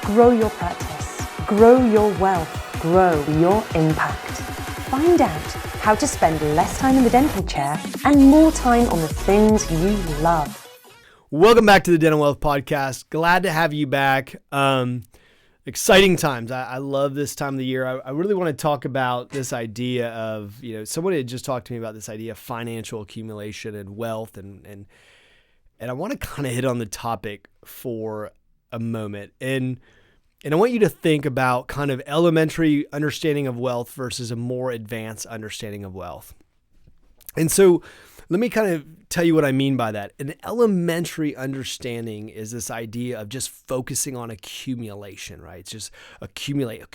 Grow your practice, grow your wealth, grow your impact. Find out how to spend less time in the dental chair and more time on the things you love. Welcome back to the Dental Wealth Podcast. Glad to have you back. Exciting times. I love this time of the year. I really want to talk about this idea of, somebody had just talked to me about this idea of financial accumulation and wealth, and I want to kind of hit on the topic for a moment. And I want you to think about kind of elementary understanding of wealth versus a more advanced understanding of wealth. And so let me kind of tell you what I mean by that. An elementary understanding is this idea of just focusing on accumulation, right? It's just accumulate. I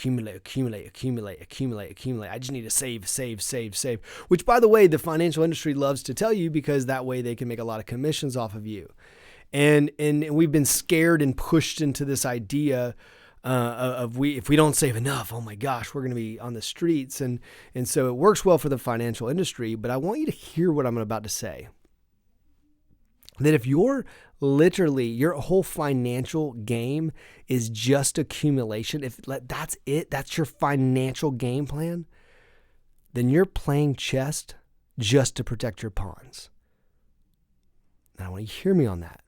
just need to save, which, by the way, the financial industry loves to tell you, because that way they can make a lot of commissions off of you. And we've been scared and pushed into this idea if we don't save enough, oh my gosh, we're going to be on the streets. And so it works well for the financial industry, but I want you to hear what I'm about to say. That if your whole financial game is just accumulation, if that's it, that's your financial game plan, then you're playing chess just to protect your pawns. Now I want you to hear me on that.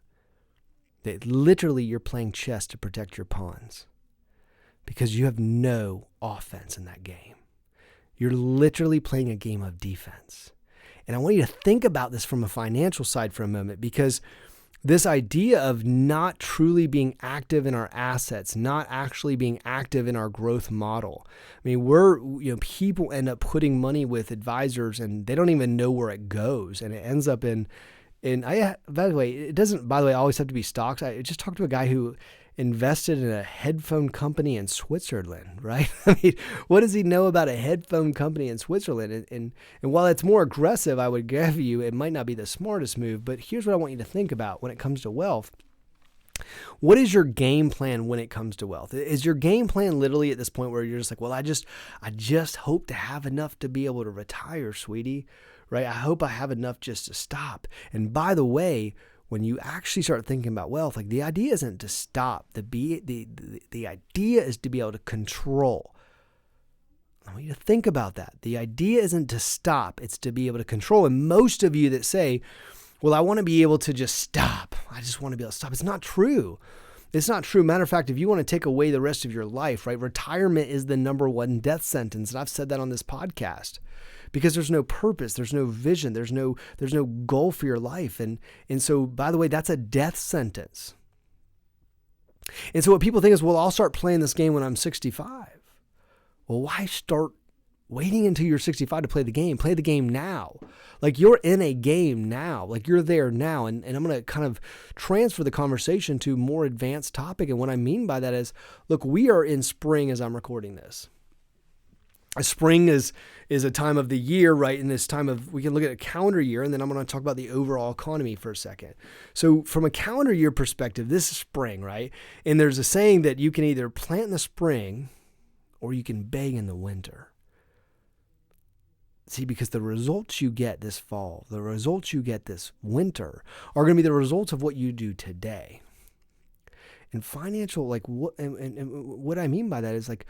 That literally you're playing chess to protect your pawns, because you have no offense in that game. You're literally playing a game of defense. And I want you to think about this from a financial side for a moment, because this idea of not truly being active in our assets, not actually being active in our growth model. I mean, people end up putting money with advisors and they don't even know where it goes. And it ends up by the way, it doesn't, always have to be stocks. I just talked to a guy who invested in a headphone company in Switzerland, right? I mean, what does he know about a headphone company in Switzerland? And while it's more aggressive, I would give you, it might not be the smartest move, but here's what I want you to think about when it comes to wealth. What is your game plan when it comes to wealth? Is your game plan literally at this point where you're just like, well, I just hope to have enough to be able to retire, sweetie, right? I hope I have enough just to stop. And by the way, when you actually start thinking about wealth, like, the idea isn't to stop. The idea is to be able to control. I want you to think about that. The idea isn't to stop. It's to be able to control. And most of you that say, well, I want to be able to just stop. I just want to be able to stop. It's not true. It's not true. Matter of fact, if you want to take away the rest of your life, right? Retirement is the number one death sentence. And I've said that on this podcast. Because there's no purpose, there's no vision, there's no goal for your life. And so, by the way, that's a death sentence. And so what people think is, well, I'll start playing this game when I'm 65. Well, why start waiting until you're 65 to play the game? Play the game now. Like, you're in a game now. Like, you're there now. And I'm going to kind of transfer the conversation to a more advanced topic. And what I mean by that is, look, we are in spring as I'm recording this. Spring is a time of the year, right? In this time we can look at a calendar year, and then I'm going to talk about the overall economy for a second. So from a calendar year perspective, this is spring, right? And there's a saying that you can either plant in the spring or you can beg in the winter. See, because the results you get this fall, the results you get this winter are going to be the results of what you do today. And financial, like, what I mean by that is, like,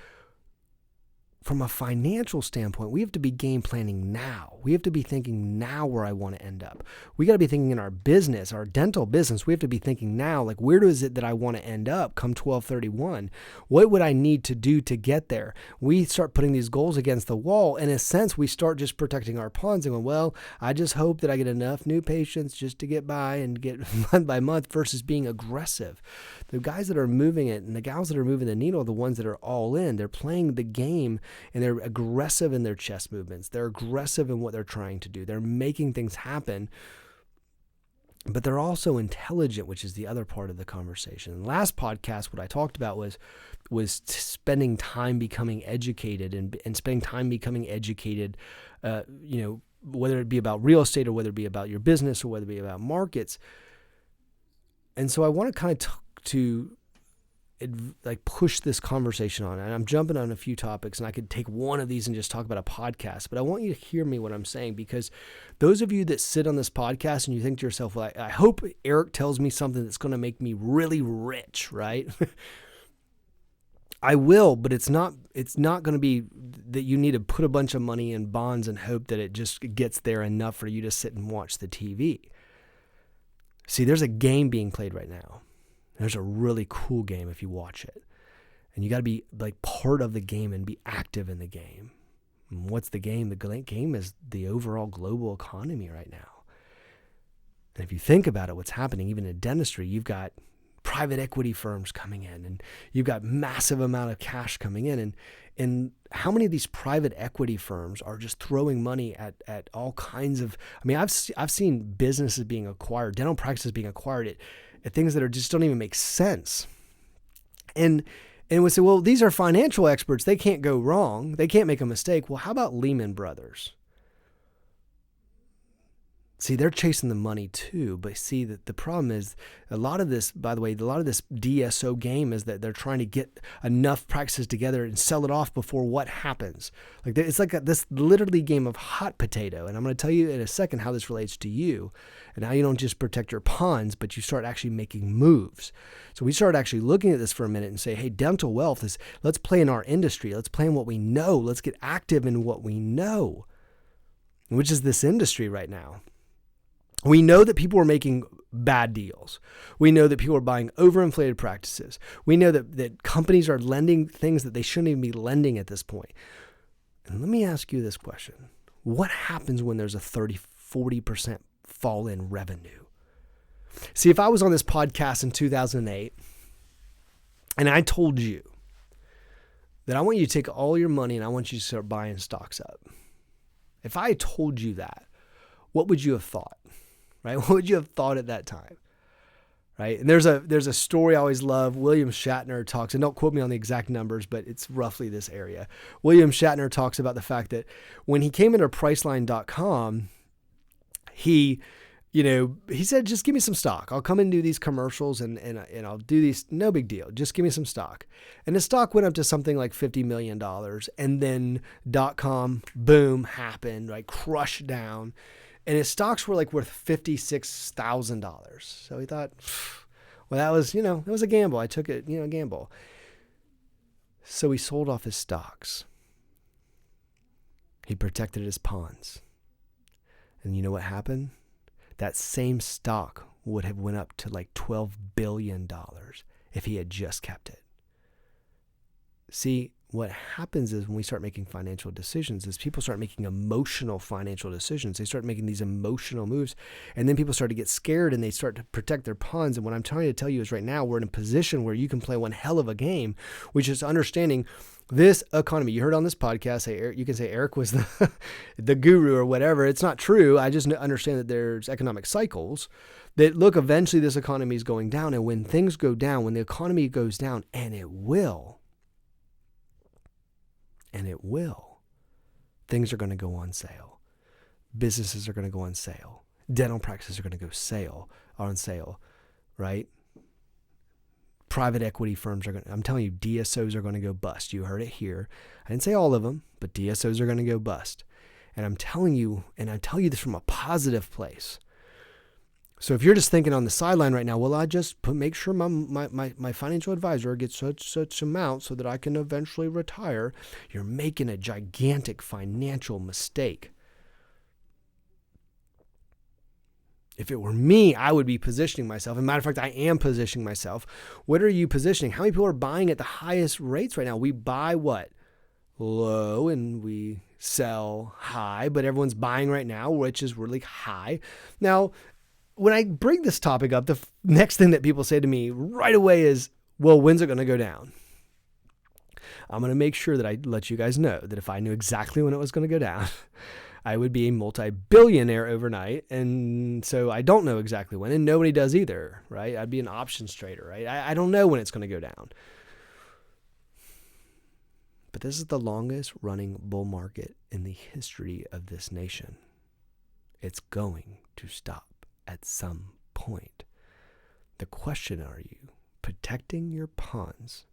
from a financial standpoint, we have to be game planning now. We have to be thinking now where I want to end up. We got to be thinking in our business, our dental business. We have to be thinking now, like, where is it that I want to end up come 12/31? What would I need to do to get there? We start putting these goals against the wall. In a sense, we start just protecting our pawns and going, well, I just hope that I get enough new patients just to get by and get month by month, versus being aggressive. The guys that are moving it and the gals that are moving the needle are the ones that are all in. They're playing the game. And they're aggressive in their chest movements. They're aggressive in what they're trying to do. They're making things happen. But they're also intelligent, which is the other part of the conversation. And last podcast, what I talked about was spending time becoming educated and spending time becoming educated, whether it be about real estate or whether it be about your business or whether it be about markets. And so I want to kind of talk to push this conversation on. And I'm jumping on a few topics, and I could take one of these and just talk about a podcast, but I want you to hear me what I'm saying, because those of you that sit on this podcast and you think to yourself, well, I hope Eric tells me something that's going to make me really rich, right? I will, but it's not going to be that you need to put a bunch of money in bonds and hope that it just gets there enough for you to sit and watch the TV. See, there's a game being played right now. There's a really cool game if you watch it. And you got to be like part of the game and be active in the game. And what's the game? The game is the overall global economy right now. And if you think about it, what's happening, even in dentistry, you've got private equity firms coming in, and you've got massive amount of cash coming in. And how many of these private equity firms are just throwing money at all kinds of, I mean, I've seen businesses being acquired, dental practices being acquired at things that just don't even make sense. And we say, well, these are financial experts. They can't go wrong. They can't make a mistake. Well, how about Lehman Brothers? See, they're chasing the money too, but see that the problem is a lot of this, by the way, a lot of this DSO game is that they're trying to get enough practices together and sell it off before what happens. Like it's like this literally game of hot potato. And I'm going to tell you in a second how this relates to you and how you don't just protect your pawns, but you start actually making moves. So we start actually looking at this for a minute and say, hey, dental wealth is, let's play in our industry. Let's play in what we know. Let's get active in what we know, which is this industry right now. We know that people are making bad deals. We know that people are buying overinflated practices. We know that companies are lending things that they shouldn't even be lending at this point. And let me ask you this question. What happens when there's a 40% fall in revenue? See, if I was on this podcast in 2008 and I told you that I want you to take all your money and I want you to start buying stocks up. If I told you that, what would you have thought? Right? What would you have thought at that time? Right? And there's a story I always love. William Shatner talks, and don't quote me on the exact numbers, but it's roughly this area. William Shatner talks about the fact that when he came into Priceline.com, he said, just give me some stock. I'll come and do these commercials and I'll do these. No big deal. Just give me some stock. And the stock went up to something like $50 million. And then .com, boom, happened, like crushed down. And his stocks were like worth $56,000. So he thought, well, that was, it was a gamble. I took it, a gamble. So he sold off his stocks. He protected his pawns. And you know what happened? That same stock would have went up to like $12 billion if he had just kept it. See, what happens is when we start making financial decisions is people start making emotional financial decisions. They start making these emotional moves, and then people start to get scared and they start to protect their pawns. And what I'm trying to tell you is right now we're in a position where you can play one hell of a game, which is understanding this economy. You heard on this podcast, you can say Eric was the guru or whatever. It's not true. I just understand that there's economic cycles that look, eventually this economy is going down. And when things go down, when the economy goes down, and it will, things are going to go on sale. Businesses are going to go on sale. Dental practices are going to go on sale, right? Private equity firms I'm telling you, DSOs are going to go bust. You heard it here. I didn't say all of them, but DSOs are going to go bust. And I'm telling you, and I tell you this from a positive place. So if you're just thinking on the sideline right now, well, I just make sure my financial advisor gets such amount so that I can eventually retire, you're making a gigantic financial mistake. If it were me, I would be positioning myself. As a matter of fact, I am positioning myself. What are you positioning? How many people are buying at the highest rates right now? We buy what? Low, and we sell high, but everyone's buying right now, which is really high. Now, when I bring this topic up, the next thing that people say to me right away is, well, when's it going to go down? I'm going to make sure that I let you guys know that if I knew exactly when it was going to go down, I would be a multi-billionaire overnight. And so I don't know exactly when, and nobody does either, right? I'd be an options trader, right? I don't know when it's going to go down. But this is the longest running bull market in the history of this nation. It's going to stop at some point. The question, are you protecting your pawns,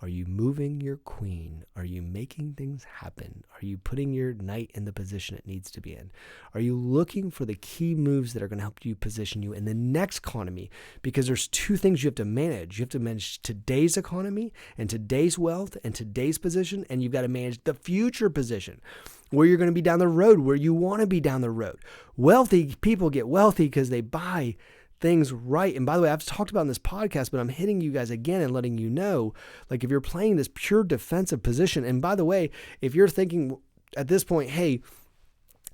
Are you moving your queen? Are you making things happen? Are you putting your knight in the position it needs to be in? Are you looking for the key moves that are going to help you position you in the next economy? Because there's two things you have to manage. You have to manage today's economy and today's wealth and today's position, and you've got to manage the future position, where you're going to be down the road, where you want to be down the road. Wealthy people get wealthy because they buy things right. And by the way, I've talked about in this podcast, but I'm hitting you guys again and letting you know, like if you're playing this pure defensive position, and by the way, if you're thinking at this point, hey,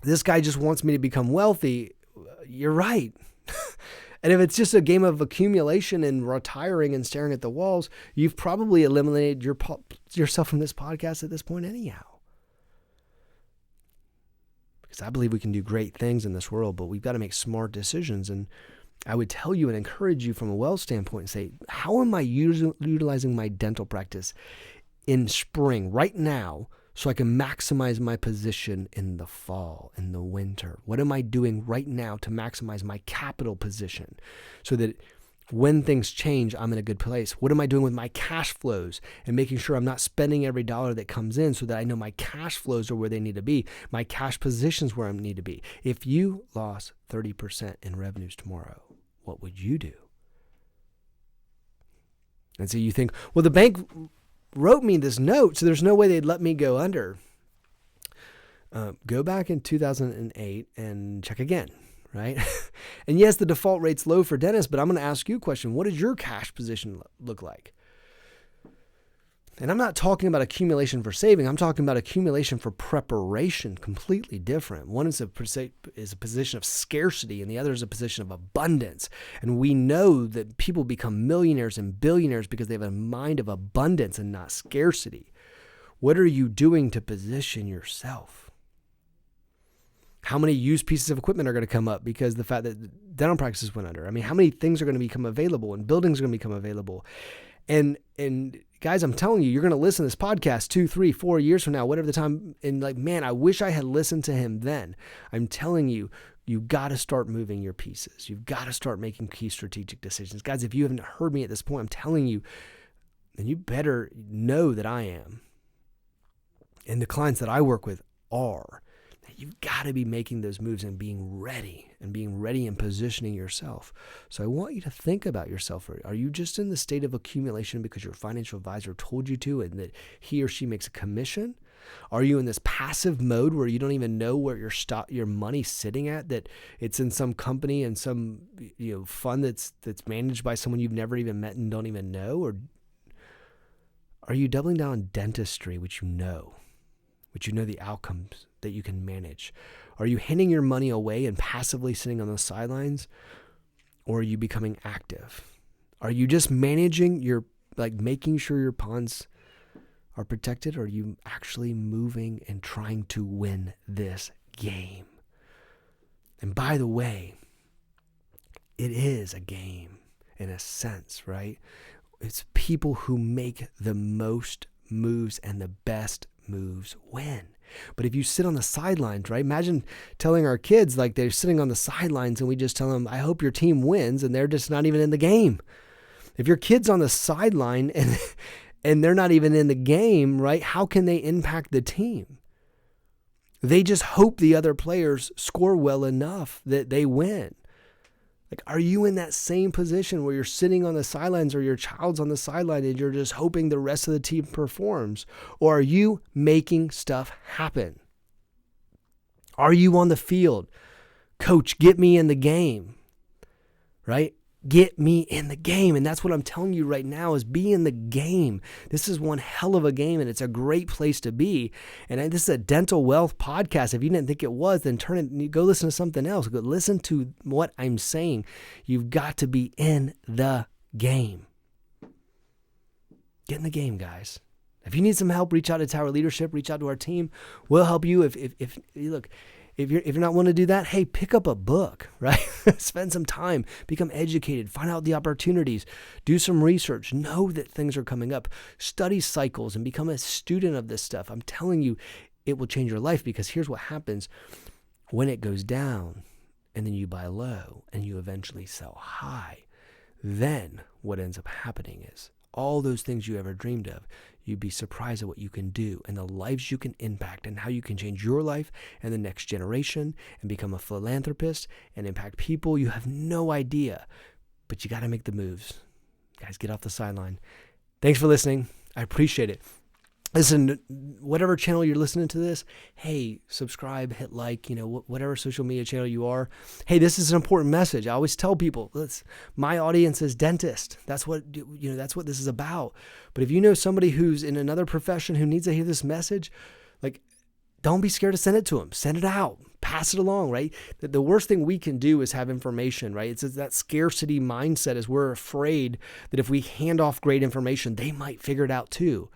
this guy just wants me to become wealthy, you're right. And if it's just a game of accumulation and retiring and staring at the walls, you've probably eliminated yourself from this podcast at this point anyhow. Because I believe we can do great things in this world, but we've got to make smart decisions. And I would tell you and encourage you from a wealth standpoint and say, how am I utilizing my dental practice in spring right now so I can maximize my position in the fall, in the winter? What am I doing right now to maximize my capital position so that when things change, I'm in a good place? What am I doing with my cash flows and making sure I'm not spending every dollar that comes in so that I know my cash flows are where they need to be, my cash positions where I need to be? If you lost 30% in revenues tomorrow, what would you do? And so you think, well, the bank wrote me this note, so there's no way they'd let me go under. Go back in 2008 and check again. Right? And yes, the default rate's low for dentists, but I'm going to ask you a question. What does your cash position look like? And I'm not talking about accumulation for saving. I'm talking about accumulation for preparation, completely different. One is a position of scarcity, and the other is a position of abundance. And we know that people become millionaires and billionaires because they have a mind of abundance and not scarcity. What are you doing to position yourself? How many used pieces of equipment are going to come up because the fact that dental practices went under? I mean, how many things are going to become available and buildings are going to become available? And guys, I'm telling you, you're going to listen to this podcast 2, 3, 4 years from now, whatever the time. And like, man, I wish I had listened to him then. I'm telling you, you got to start moving your pieces. You've got to start making key strategic decisions. Guys, if you haven't heard me at this point, I'm telling you, then you better know that I am. And the clients that I work with are. You've got to be making those moves and being ready and positioning yourself. So I want you to think about yourself. Are you just in the state of accumulation because your financial advisor told you to and that he or she makes a commission? Are you in this passive mode where you don't even know where your money's sitting at, that it's in some company and some fund that's managed by someone you've never even met and don't even know? Or are you doubling down on dentistry, which you know the outcomes that you can manage? Are you handing your money away and passively sitting on the sidelines? Or are you becoming active? Are you just managing making sure your ponds are protected? Or are you actually moving and trying to win this game? And by the way, it is a game in a sense, right? It's people who make the most moves and the best moves win. But if you sit on the sidelines, right? Imagine telling our kids, like, they're sitting on the sidelines and we just tell them, I hope your team wins, and they're just not even in the game. If your kid's on the sideline and they're not even in the game, right? How can they impact the team? They just hope the other players score well enough that they win. Like, are you in that same position where you're sitting on the sidelines, or your child's on the sideline and you're just hoping the rest of the team performs? Or are you making stuff happen? Are you on the field? Coach, get me in the game, right? Get me in the game. And that's what I'm telling you right now, is be in the game. This is one hell of a game, and it's a great place to be. And this is a dental wealth podcast. If you didn't think it was, then go listen to something else. Go listen to what I'm saying. You've got to be in the game. Get in the game, guys. If you need some help, reach out to Tower Leadership, reach out to our team. We'll help you. If you're not willing to do that, hey, pick up a book, right? Spend some time, become educated, find out the opportunities, do some research, know that things are coming up, study cycles, and become a student of this stuff. I'm telling you, it will change your life, because here's what happens when it goes down and then you buy low and you eventually sell high. Then what ends up happening is all those things you ever dreamed of, you'd be surprised at what you can do and the lives you can impact and how you can change your life and the next generation and become a philanthropist and impact people. You have no idea, but you got to make the moves. Guys, get off the sideline. Thanks for listening. I appreciate it. Listen, whatever channel you're listening to this, hey, subscribe, hit like, whatever social media channel you are. Hey, this is an important message. I always tell people, my audience is dentist. That's what this is about. But if you know somebody who's in another profession who needs to hear this message, don't be scared to send it to them. Send it out. Pass it along, right? The worst thing we can do is have information, right? It's that scarcity mindset is we're afraid that if we hand off great information, they might figure it out too.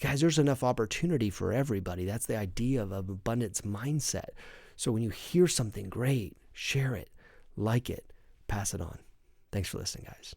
Guys, there's enough opportunity for everybody. That's the idea of an abundance mindset. So when you hear something great, share it, like it, pass it on. Thanks for listening, guys.